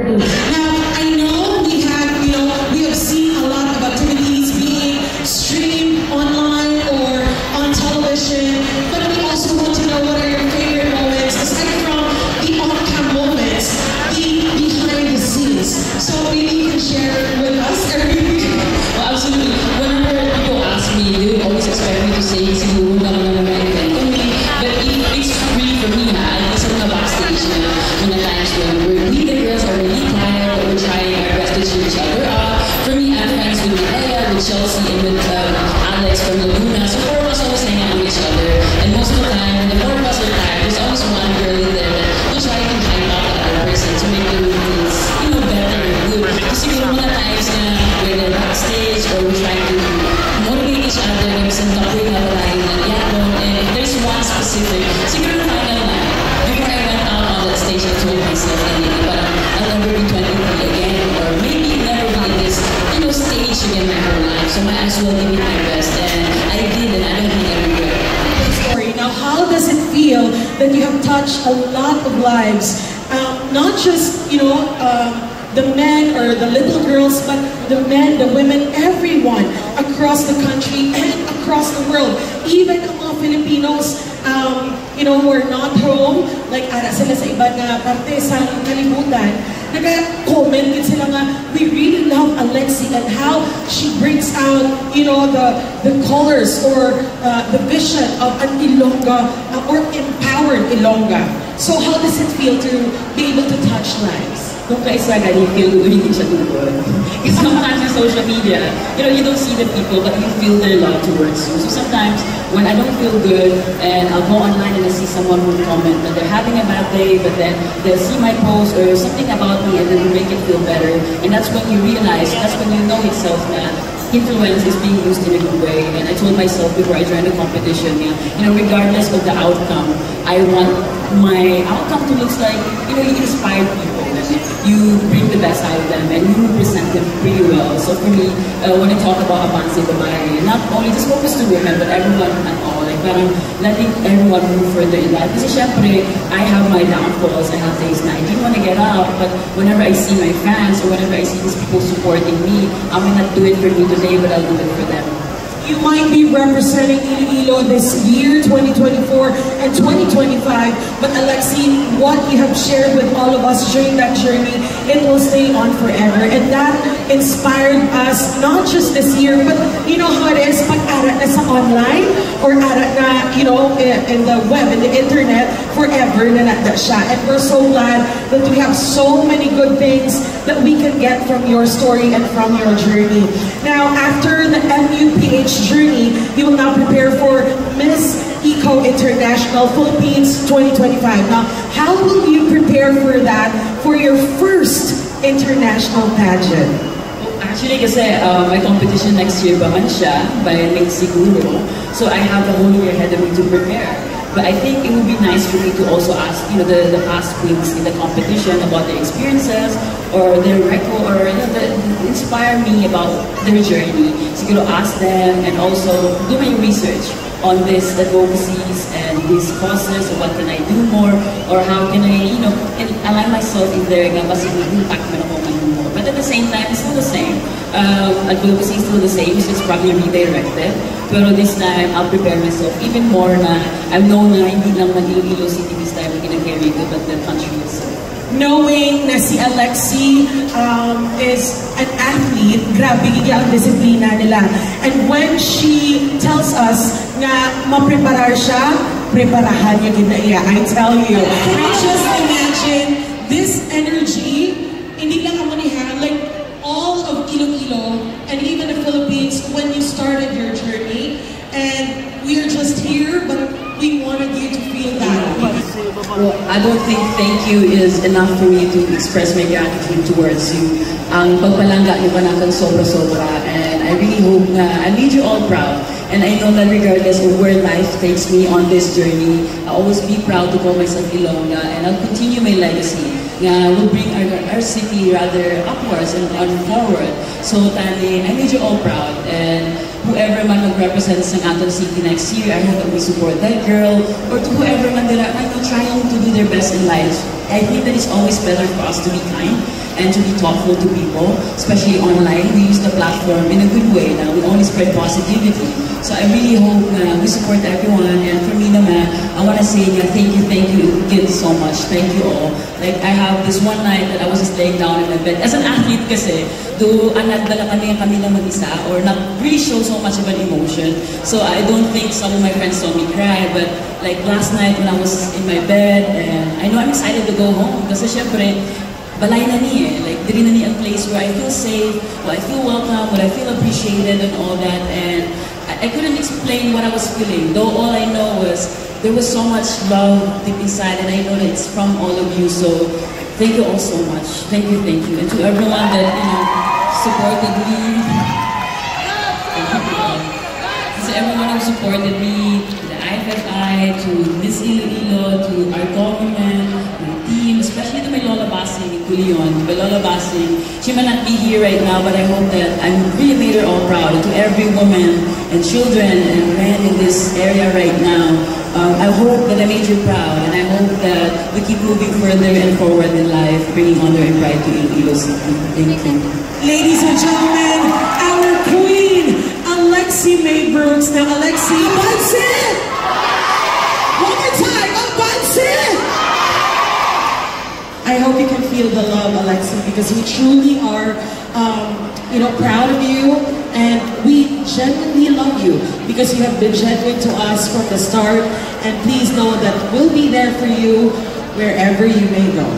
Now, I know we have seen a lot of activities being streamed online or on television, but we also want to know what are your favorite moments, aside from the on-cam moments, the behind the scenes. So maybe you can share with us. Well, absolutely. Whenever people ask me, they would always expect me to say, siguro na lang naman event kami. But it's really for me, I listen to backstage na when the times when we the girls are really tired, but we're trying our best to cheer each other up. For me, I'm friends with Ella, with Chelsea, and with Alex from Laguna. So four of us always hang out with each other. And most of the time, when the four of us are tired, there's always one girl in there that will try to hype up the other person to make the routines, better and good. Kasi siguro mga times na we're backstage or we're trying to motivate each other, minsan topic na tayo ng yapon. And if there's one specific, siguro na final na, before I went out on that stage, I told myself, parang I'll never be 23 again, or maybe never be in this, stage again my whole life. So might as well give it my best. And I did, and I don't think I regret it. Story. Now, how does it feel that you have touched a lot of lives? Not just, the men or the little girls, but the men, the women, everyone across the country and across the world. Even ang mga Filipinos, who are not home, like ara sila sa ibang parte sa kalibutan, nag-comment din sila nga, we really love Alexi and how she brings out, the colors or the vision of an Ilongga or empowered Ilongga. So how does it feel to be able to touch lives? Kung kaisa nga, you feel good, hindi siya tungkol. Because sometimes in social media, you don't see the people, but you feel their love towards you. So sometimes, when I don't feel good, and I'll go online and I see someone who comment that they're having a bad day, but then they'll see my post or something about me and then make it feel better. And that's when you realize, that's when you know itself na influence is being used in a good way. And I told myself before I joined the competition, regardless of the outcome, I want my outcome to look like, you inspire people. You bring the best out of them and you represent them pretty well. So for me, when I talk about Abanse Babae, not only just focus to women, but everyone and all. Like parang letting everyone move further in life. Kasi syempre, I have my downfalls, I have days na I didn't want to get up, but whenever I see my fans or whenever I see these people supporting me, I may not do it for me today, but I'll do it for them. You might be representing Iloilo this year, 2024 and 2025, but Alexi, what you have shared with all of us during that journey, it will stay on forever. And that inspired us, not just this year, but you know how it is, pag-arat na sa online, or arat na, in the web, in the internet, forever na nada siya. And we're so glad that we have so many good things that we can get from your story and from your journey. Now, after the MUPH journey, you will now prepare for Miss Eco International Philippines 2025. Now, how will you prepare for that for your first international pageant? Actually, kasi my competition next year ba man siya, by May siguro. So I have the whole year ahead of me to prepare. But I think it would be nice for me to also ask, the past queens in the competition about their experiences or their record, or inspire me about their journey. So ask them and also do my research on this advocacies and these causes, or what can I do more, or how can I, align myself in there, kasi impact man ako more. But at the same time, it's still the same. Advocacy is still the same, so it's probably redirected. Pero this time, I'll prepare myself even more na I've known na hindi lang Iloilo City this time na kinakarry ko, but the country itself. Knowing na si Alexi is an athlete, grabe ang disiplina nila. And when she tells us na mapreparar siya, preparahan niya ginaiya, I tell you. Just imagine this energy, hindi lang ako niya, like all of Iloilo and even the Philippines when you started your journey. And we are just here, but we wanted you to feel that. Well, I don't think thank you is enough for me to express my gratitude towards you. Ang pagpalangga niyo pa natin sobra-sobra, and I really hope na I made you all proud. And I know that regardless of where life takes me on this journey, I'll always be proud to call myself Ilongga, and I'll continue my legacy. Will bring our city rather upwards and forward. So Tani, I made you all proud, and whoever man mag-represents ng Aton City next year, I hope that we support that girl, or to whoever man that are trying to do their best in life. I think that it's always better for us to be kind and to be thoughtful to people, especially online. We use the platform in a good way now. We only spread positivity. So I really hope we support everyone. And for me naman, I want to say thank you again so much. Thank you all. Like, I have this one night that I was just laying down in my bed. As an athlete kasi, though nagdala kami lang mag-isa or not really show so much of an emotion. So I don't think some of my friends saw me cry, but like last night when I was in my bed, and I know I'm excited to go home kasi syempre, balay na ni eh. Like, diri na ni a place where I feel safe, where I feel welcome, where I feel appreciated and all that. And I couldn't explain what I was feeling, though all I know was there was so much love deep inside, and I know that it's from all of you. So thank you all so much. Thank you. And to everyone that, supported me. To everyone who supported me, to the IFFI, to Miss Iloilo, to our government, my team, especially to my Lola Basing in Culion. My Lola Basing, she may not be here right now, but I hope that I really made her all proud. And to every woman and children and men in this area right now, I hope that I made you proud, and I hope that we keep moving further and forward in life, bringing honor and pride to Iloilo City. Thank you. Ladies and gentlemen, our queen, Alexi May Brooks. Now, Alexi, Bansin! One more time, Bansin! I hope you can feel the love, Alexi, because we truly are, proud of you, and we genuinely love you because you have been genuine to us from the start. And please know that we'll be there for you wherever you may go.